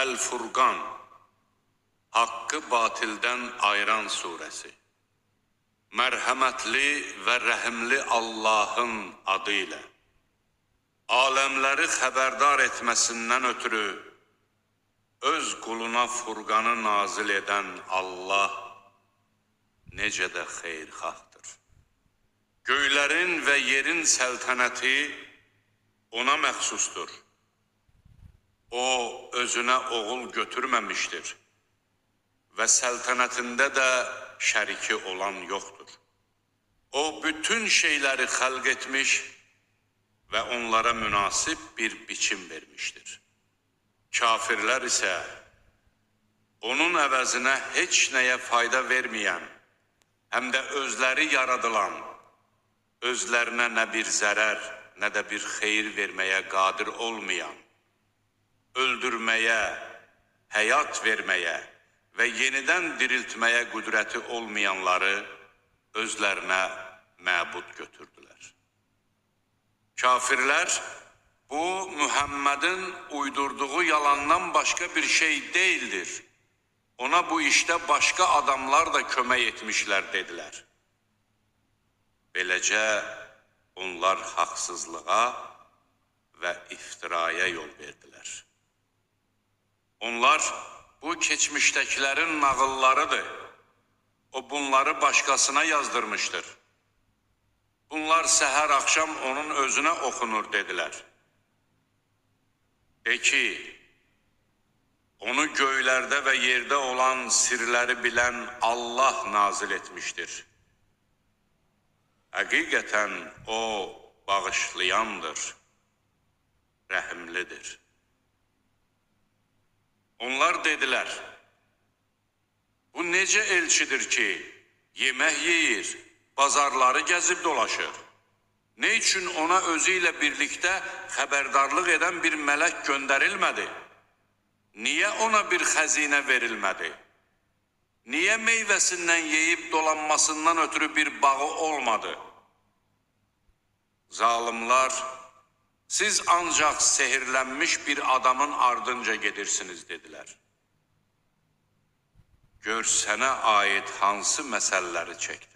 El-Furqan, haqqı batildən ayıran surəsi. Mərhəmətli və rəhimli Allahın adı ilə. Aləmləri xəbərdar etməsindən ötürü öz quluna Furqanı nazil edən Allah necə də xeyirxahdır. Göylərin və yerin səltənəti ona məxsusdur. O, özünə oğul götürməmişdir və səltənətində də şəriki olan yoxdur. O, bütün şeyləri xəlq etmiş və onlara münasib bir biçim vermişdir. Kafirlər isə onun əvəzinə heç nəyə fayda verməyən, həm də özləri yaradılan, özlərinə nə bir zərər, nə də bir xeyir verməyə qadir olmayan, öldürməyə, həyat verməyə və yenidən diriltməyə qüdrəti olmayanları özlərinə məbud götürdülər. Kafirlər, bu, Muhammedin uydurduğu yalandan başqa bir şey deyildir. Ona bu işdə başqa adamlar da kömək etmişlər, dedilər. Beləcə, onlar haqsızlığa və iftiraya yol verdilər. Onlar, bu keçmişdəkilərin nağıllarıdır. O, bunları başqasına yazdırmışdır. Bunlar səhər axşam onun özünə oxunur, dedilər. De ki, onu göylərdə və yerdə olan sirləri bilən Allah nazil etmişdir. Həqiqətən o bağışlayandır, rəhimlidir. Onlar dedilər, bu necə elçidir ki, yemək yeyir, bazarları gəzib dolaşır? Ne üçün ona özü ilə birlikdə xəbərdarlıq edən bir mələk göndərilmədi? Niyə ona bir xəzinə verilmədi? Niyə meyvəsindən yeyib dolanmasından ötürü bir bağı olmadı? Zalimlar, siz ancaq sehirlənmiş bir adamın ardınca gedirsiniz, dedilər. Gör, sənə aid hansı məsələləri çəkdi?